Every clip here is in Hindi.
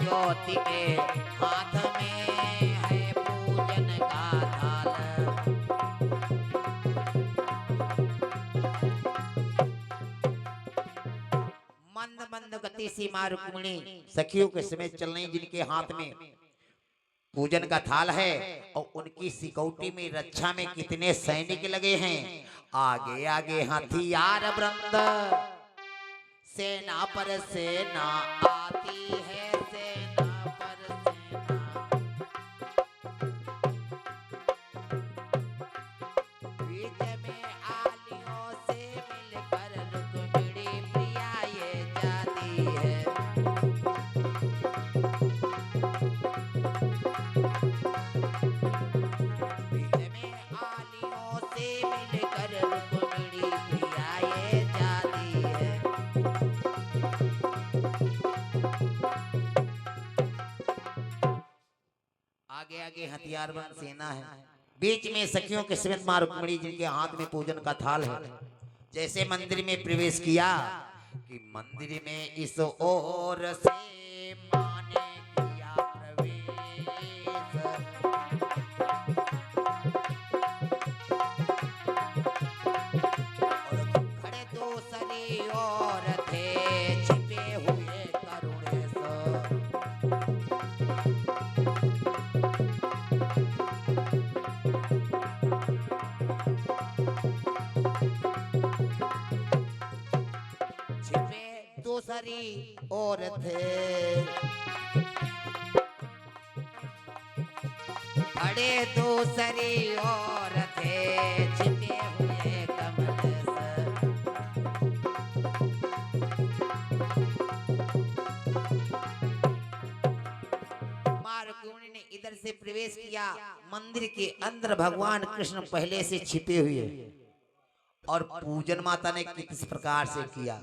ज्योति के हाथ में है पूजन का थाल। मंद मंद गति से मां रुक्मिणी सखियों के समेत चल रही, जिनके हाथ में पूजन का थाल है और उनकी सिकौटी में रक्षा में कितने सैनिक लगे हैं। आगे आगे हथियार वृंद, सेना पर सेना आती है, सेना पर सेना। बीच में आलियों से मिलकर रुक्मिणी प्रिया ये जाती है। बीच में आलियों से मिलकर रुक्मिणी प्रिया ये जाती है। आगे आगे हथियारबंद सेना है, बीच में सखियों के समेत मां रुक्मिणी, जिनके हाथ में पूजन का थाल है। जैसे मंदिर में प्रवेश किया कि मंदिर में इस ओर से मां ने किया प्रवेश। और खड़े दूसरी ओर थे छिपे हुए करुणेश। दूसरी ओर थे खड़े, दूसरी ओर थे छिपे हुए कमलेश। मां रुक्मिणी ने इधर से प्रवेश किया, मंदिर के अंदर भगवान कृष्ण पहले से छिपे हुए और पूजन माता ने किस प्रकार से किया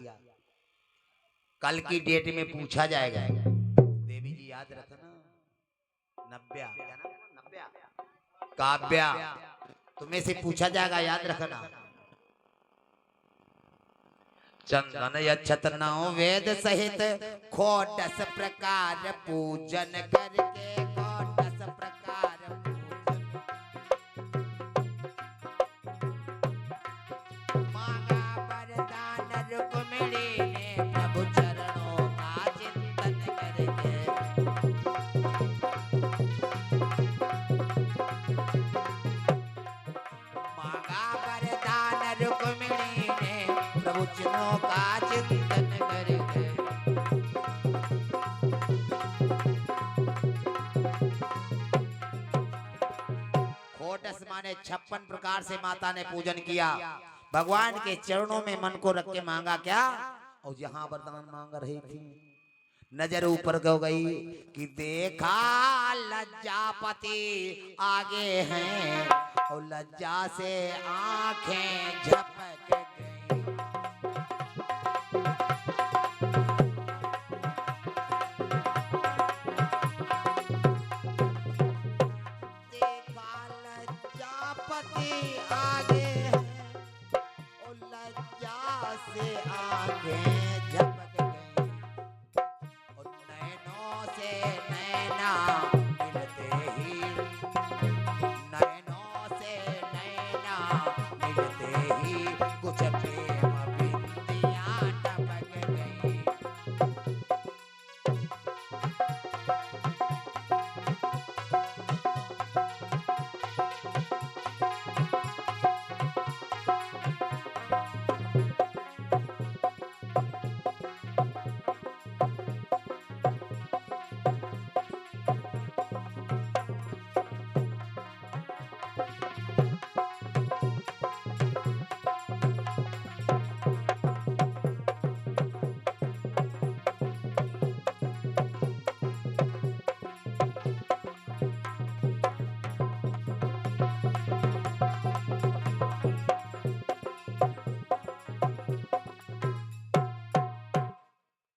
कल की डेट में पूछा जाएगा। देवी जी याद रखना, नव्या क्या नाम है? नव्या काव्या तुम्हें से पूछा जाएगा, याद रखना। चंदन यक्षत नौ वेद सहित खोटस प्रकार पूजन करके, खोटस प्रकार पूजन। मांगा वरदान रुक्मिणी ने प्रभु चरणों का चिंतन करके। मांगा वरदान रुक्मिणी ने प्रभु चरणों का चिंतन करके। खोटस माने 56 प्रकार से माता ने पूजन किया। भगवान के चरणों में मन को रख के मांगा क्या, और जहां वरदान मांग रही थी नजर ऊपर हो गई कि देखा लज्जापति आगे हैं, और लज्जा से आंखें झपक गई। देखा लज्जापति आगे हैं, और लज्जा से आंखें झपक गई। और नैनों से नैना मिलते ही, नैनों से नैना मिलते ही कुछ प्रेम बिंदियां टपक गई।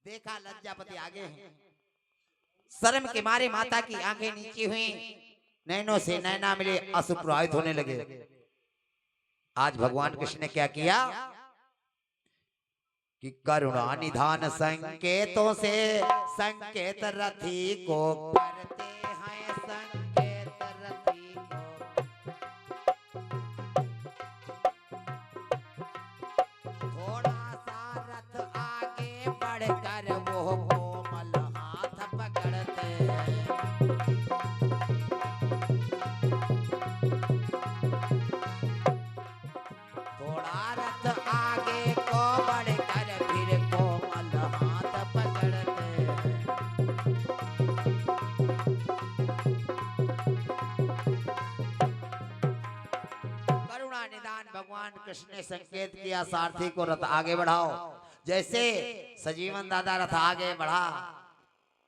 देखा लज्जापति आगे हैं, शर्म के मारे माता की आंखें नीची हुई, नैनों से नैना मिले, अश्रुप्रवाहित होने लगे। आज भगवान कृष्ण ने क्या किया कि करुणा निधान संकेतों से संकेत रथी को करते हैं, संकेत रथी को। थोड़ा सा रथ आगे बढ़कर वो कोमल हाथ पकड़ते हैं। थोड़ा रथ आगे को बढ़कर फिर कोमल हाथ पकड़ते हैं। करुणा निदान भगवान कृष्ण ने संकेत किया सारथी को रथ आगे बढ़ाओ। जैसे सजीवन दादा रथ आगे बढ़ा,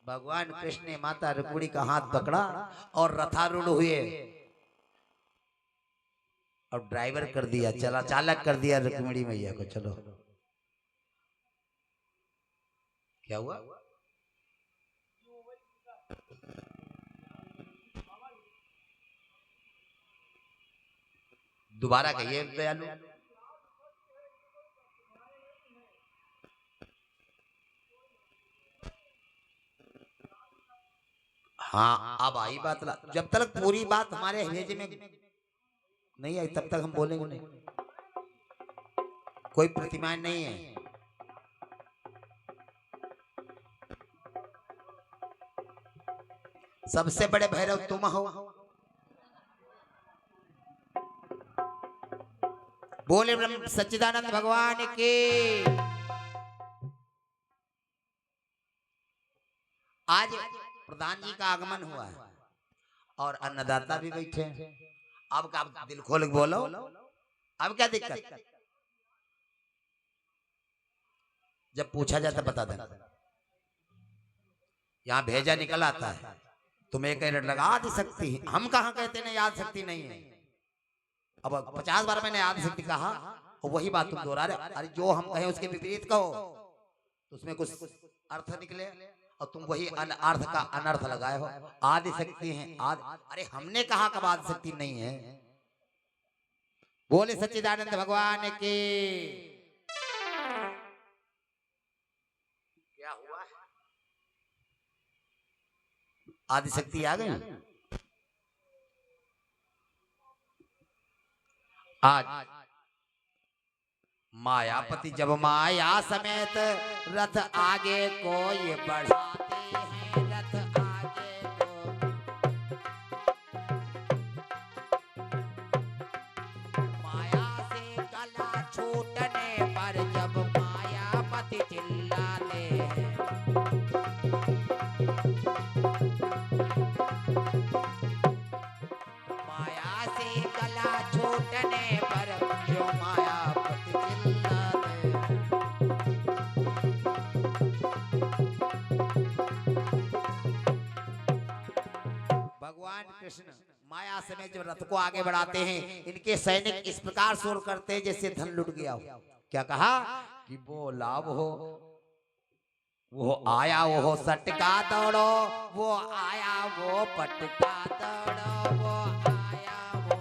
भगवान कृष्ण ने माता रुक्मिणी का हाथ पकड़ा और रथारूढ़ हुए और ड्राइवर कर दिया, चला चालक कर दिया रुक्मिणी मैया को। चलो क्या हुआ? दोबारा कहिए दयालु। हाँ अब आई बात। जब तक पूरी बात हमारे भेजे में नहीं आई तब तक हम बोलेंगे नहीं। कोई प्रतिमा नहीं है। सबसे बड़े भैरव तुम हो। बोले ब्रह्म सच्चिदानंद भगवान के। आज प्रधान जी का आगमन हुआ है और अन्नदाता भी बैठे हैं। अब का दिल खोल के बोलो, अब क्या दिक्कत? जब पूछा जाता बता देना। यहाँ भेजा निकल आता है, तुम्हें कह लगा आदि शक्ति। हम कहाँ कहते ना याद शक्ति नहीं है। अब 50 बार मैंने याद शक्ति कहा और वही बात तुम दोहरा रहे। अरे जो हम कहें उसके विपरीत कहो तो उसमें कुछ अर्थ निकले और तुम वही अर्थ का अनर्थ लगाए हो। आदि शक्ति है अरे हमने कहा कब आदि शक्ति नहीं है। बोले सच्चिदानंद भगवान के। क्या हुआ? आदि शक्ति आ गई। आज मायापति जब माया समेत रथ आगे को ये बढ़ाते हैं, रथ आगे को। माया से गला छूटने पर जब मायापति चिल्लाते हैं, माया से गला छूटने पर जो मायापति चिल्लाते हैं। भगवान कृष्ण माया समेत जब रथ को आगे बढ़ाते हैं, इनके सैनिक इस प्रकार शोर करते हैं जैसे धन लुट गया हो। क्या कहा कि वो लाभ हो, वो आया वो सटका दौड़ो, वो आया वो पटका दौड़ो, वो आया वो।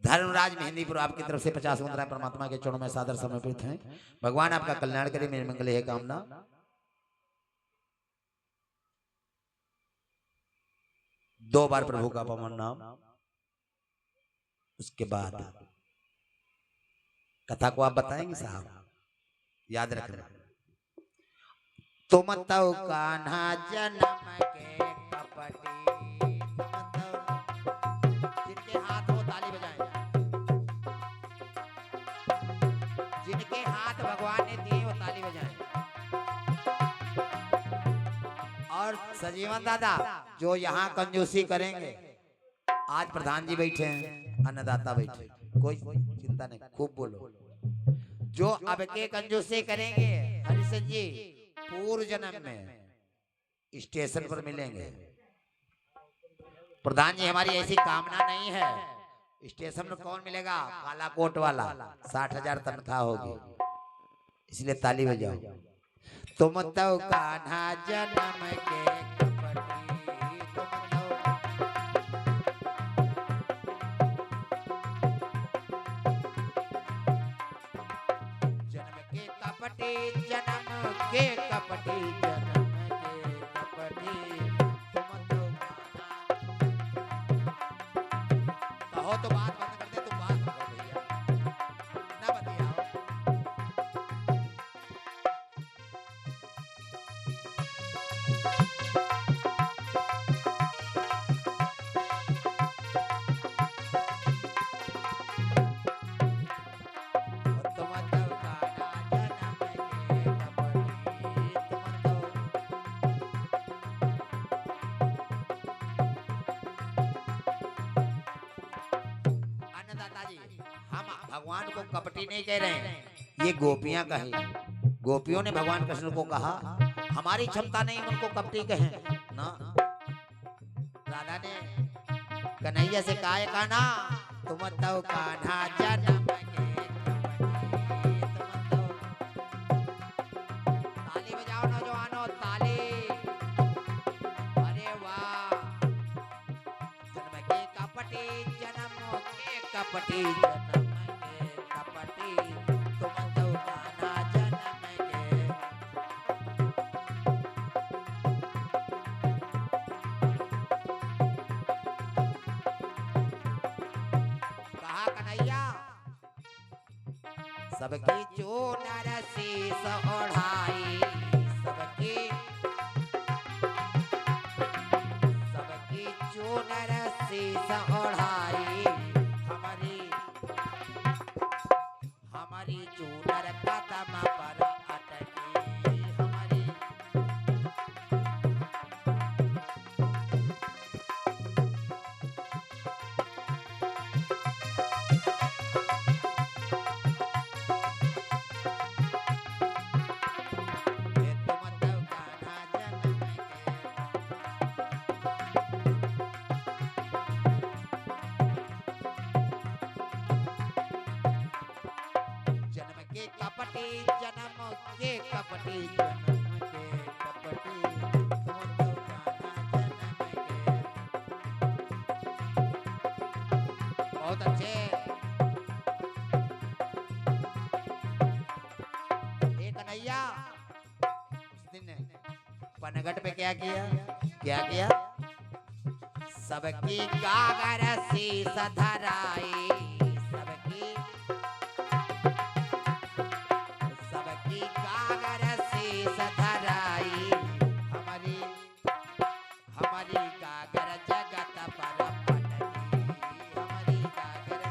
धर्मराज मेहंदीपुर आपकी तरफ से 50 मुद्रा परमात्मा के चरणों में सादर समर्पित हैं। भगवान आपका कल्याण करे, मेरे मंगल है कामना। दो बार प्रभु का पवन नाम, उसके बाद कथा को आप बताएंगे साहब, याद रखना। तुम तो कान्हा जन्म के कपटी, जिनके हाथ हो ताली बजाएं, जिनके हाथ भगवान ने दिए वो ताली बजाएं। और सजीवन दादा जो यहाँ कंजूसी करेंगे, आज प्रधान जी बैठे हैं, अन्नदाता बैठे, कोई चिंता नहीं, खूब बोलो। जो अब के कंजूसी करेंगे हरिशन जी पूर्व जन्म में स्टेशन पर मिलेंगे। प्रधान जी हमारी ऐसी कामना नहीं है। स्टेशन में कौन मिलेगा? काला कोट वाला, 60,000 तनख्वाह होगी, इसलिए ताली बजाओ। तुम तो कान्हा जन्म के कपटी, कपटी जन्म के कपटी जन्म के कपटी तुम तो कहो तो बात बंद कर दे, तुम बात करो भैया ना बतियाओ। भगवान को कपटी नहीं कह रहे हैं, ये गोपियां कहे। गोपियों ने भगवान कृष्ण को कहा हमारी क्षमता नहीं उनको कपटी कहें ना। राधा ने कन्हैया से कहा ना तुम तो कान्हा जन्म के कपटी, ताली बजाओ नौजवानों ताली। अरे वाह, जन्म के कपटी जन्म के कपटी जन्म सबकी चूनर शीस ओढ़ाई, सबकी चूनर शीस ओढ़ाई, हमारी चूनर कदम पर अटकी, हमारी कपटी जन्म के कपटी जन्म के कपटी बहुत अच्छे। एक कन्हैया उस दिन पनघट पे क्या किया सबकी गागर शीस धराई, सबकी गागर शीस धराई, हमारी गागर जगत पर पटकी, हमारी गागर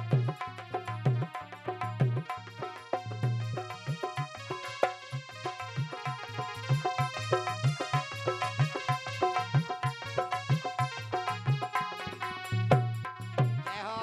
जय हो।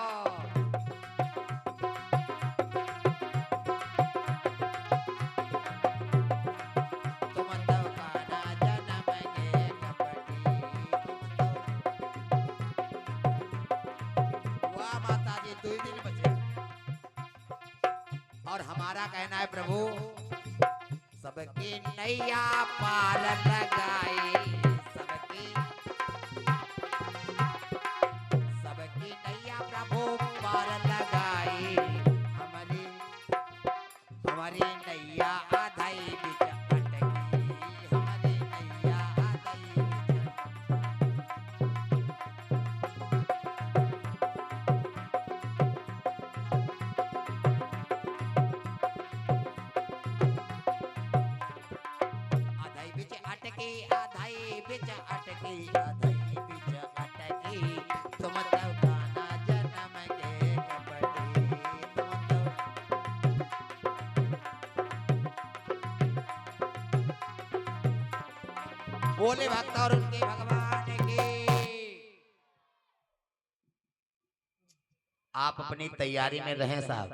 और हमारा कहना है प्रभु सबकी नैया पार लगाई, सबकी नैया प्रभु पार लगाई, हमारी नैया आधाई बिच अटकी, हमारी नैया आधाई बिच अटकी, आधाई बिच अटकी, आधाई बिच अटकी, तुम तो कान्हा जन्म के कपटी, बोले भक्त और उनके भगवान की। आप अपनी तैयारी में रहें साहब।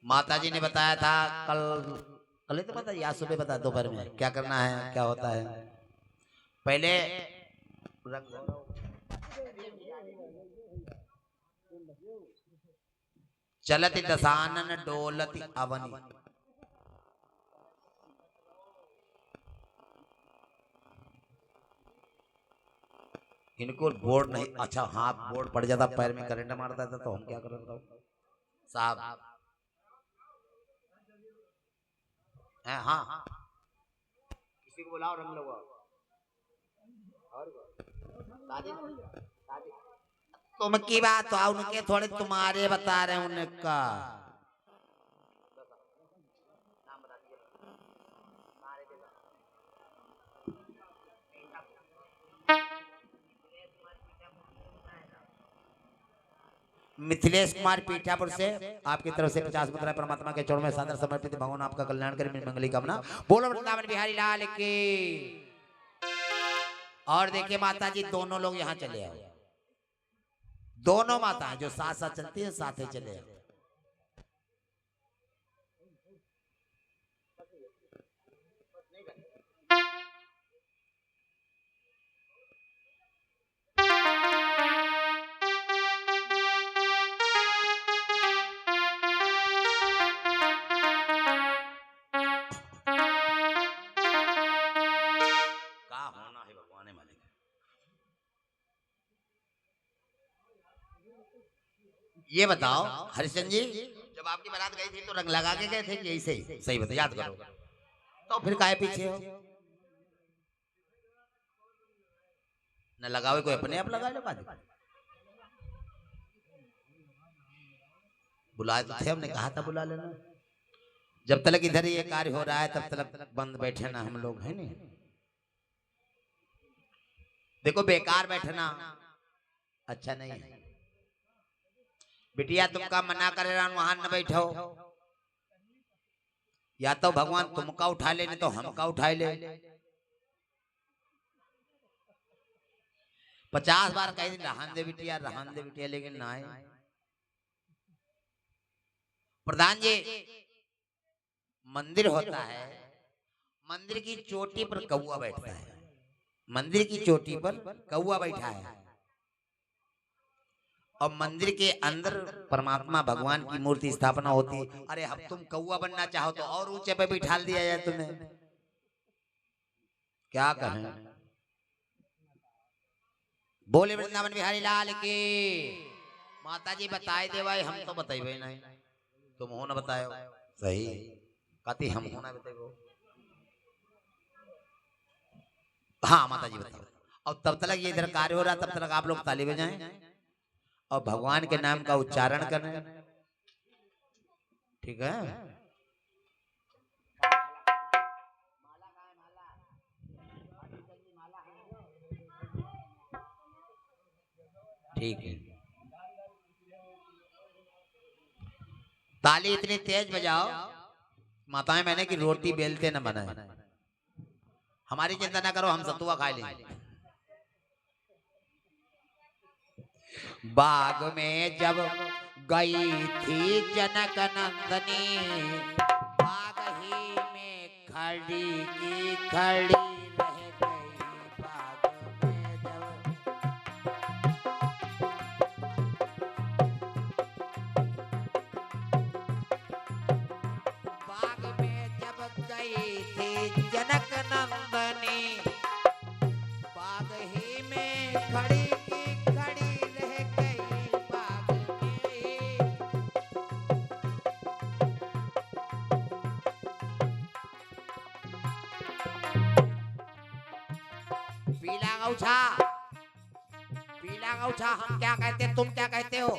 माता जी ने बताया था कल तो पता या सुबह बता दोपहर में क्या करना है क्या होता है। पहले चलती दशानन डोलती अवनी, इनको बोर्ड नहीं, अच्छा हाँ बोर्ड पड़ जाता पैर में करंट मारता था तो हम क्या कर रहे बताओ। साहब हैं? हाँ, किसी को बुलाओ, रंग लगवाओ। और तुम की बात तो उनके थोड़े तुम्हारे बता रहे हैं उनका। मिथिलेश कुमार पीठापुर से आपकी तरफ से 50 मुद्रा परमात्मा के चरण में सादर समर्पित। भगवान आपका कल्याण करे, मंगली कामना। बोलो वृंदावन बिहारी लाल की। और देखिए माता जी दोनों लोग यहाँ चले आओ। दोनों माता जो साथ साथ चलती है साथ ही चले आओ। ये बताओ हरिश्चंद्र जी, जब आपकी बारात गई थी तो रंग लगा के गए थे कि ऐसे ही? सही बता, याद करो। तो फिर काहे पीछे हो? न लगाओ, कोई अपने आप लगा लो। बुलाए तो थे, हमने कहा था बुला लेना। जब तक इधर ये कार्य हो रहा है तब तक बंद बैठे ना हम लोग, है नहीं? देखो बेकार बैठना अच्छा नहीं है। बिटिया तुमका मना करे रहा वहां न बैठो। या तो भगवान तुमका उठा ले, नहीं तो हमका उठा ले। 50 बार कह दी रहन दे बिटिया, रहन दे बिटिया, लेकिन ना आए। प्रधान जी, मंदिर होता है, मंदिर की चोटी पर कौआ बैठता है। मंदिर की चोटी पर कौआ बैठा है और मंदिर के अंदर परमात्मा भगवान की मूर्ति स्थापना होती है। अरे अब तुम कौआ बनना चाहो तो और ऊंचे पे बिठा दिया जाए तुम्हें, क्या कहें? बोले वृंदावन बिहारी लाल की। माता जी बताए दे भाई, हम तो बताइए नहीं, तुम हो ना बतायो। सही कहती, हम होना बताइए। हाँ माता जी बताओ। और तब तक ये इधर कार्य हो रहा, तब तक आप लोग ताली बजाएं और भगवान के नाम का उच्चारण करें, ठीक है? ठीक है, ताली इतनी तेज बजाओ माताएं मैंने कि रोटी बेलते न बनाए। हमारी चिंता ना करो, हम सतुआ खा लेंगे। बाग में जब गई थी जनक नंदनी, बाग ही में खड़ी की खड़ी रह गई। बाग में जब बाग में जब गई थी जनक नंदनी, बाग ही में खड़ी की खड़ी रह गई। बाग में पीला गौछा, पीला गौछा हम क्या कहते, तुम क्या कहते हो?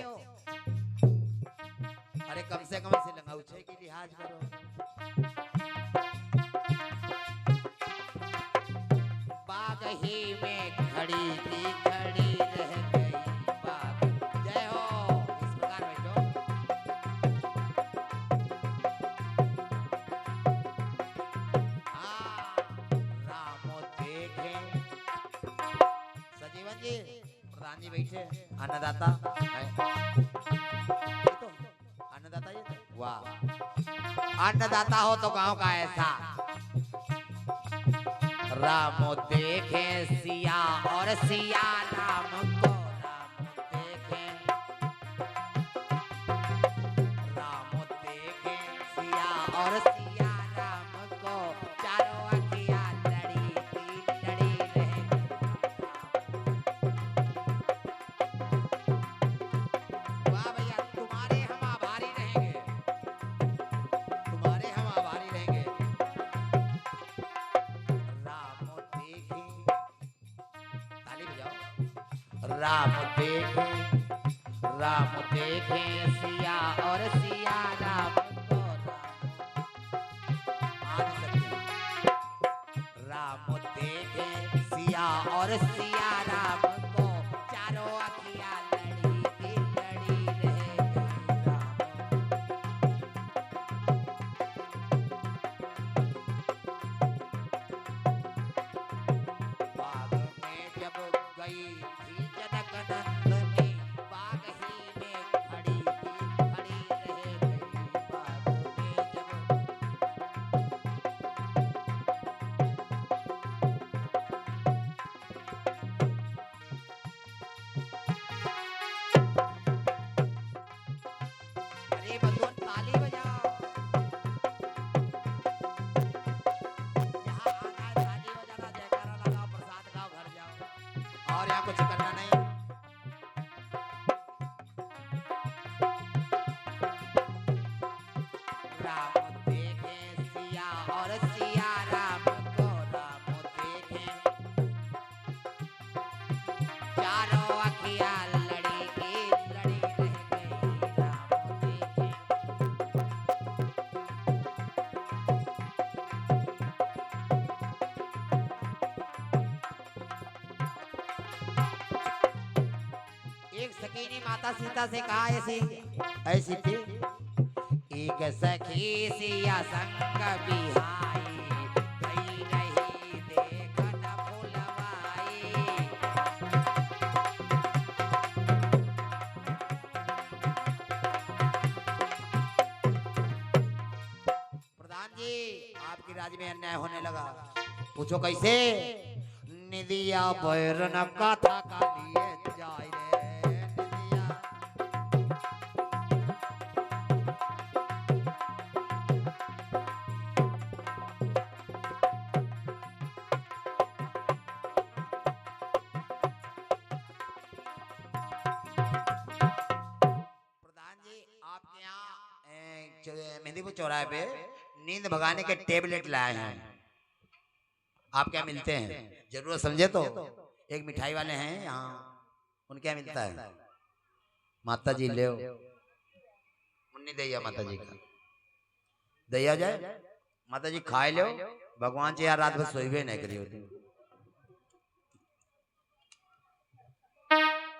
अरे कम से कम से लगौछे की लिहाज करो। बाग ही में खड़ी की खड़ी रह गई। बाग जय हो, इस प्रकार बैठो। हाँ, रामो देखे सजीवन जी, प्रधान जी बैठे, अन्नदाता है। ये तो अन्नदाता, ये तो वाह, अन्नदाता हो तो गांव का ऐसा। राम देखे सिया और सिया राम को, राम देखे, राम देखे सिया और सिया राम को, चारों अखियां लड़ी की लड़ी रह गई। वाह भैया, तुम्हारे हम आभारी रहे। राम देखे सिया और सिया राम को राम देखे सिया और सिया राम को चारों अखियां लड़ी की लड़ी रह गई बाग में जब गई थी जनक नंदनी बाग ही में खड़ी थी खड़ी रह गई बाग में जब अरे बंधुओं ताली बजाओ यहाँ आना है ताली बजाना जयकारा लगाओ प्रसाद खाओ घर जाओ और यहाँ कुछ करना नहीं राम देखे सिया और सिया राम को राम देखे चारों अखियां लड़ी की लड़ी रह गई राम देखे एक सकीनी माता सीता से कहा ऐसी ऐसी थी एक सखी सिया संग बिहाई गई नहीं देखत फुलवाई प्रधान जी आपके राज्य में अन्याय होने लगा पूछो कैसे निदिया बैरन कथा का लिए जाए रे निदिया प्रधान जी आपके यहाँ मेहंदीपुर चौराहे पे नींद भगाने के टेबलेट लाए हैं आप क्या मिलते हैं जरूर समझे तो एक मिठाई वाले हैं यहाँ उनके यहाँ मिलता है माता जी ले मुन्नी दैया माता जी का दैया जाए माता जी खाए लो भगवान जी यार रात भर सोई नहीं करी होती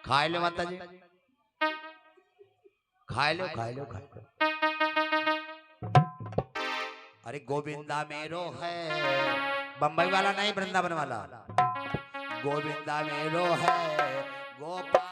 खाए लो माता जी खाए लो खाए लो खाए लो अरे गोविंदा मेरो है बम्बई वाला नहीं वृंदावन वाला गोविंदा मेरो है गोपाल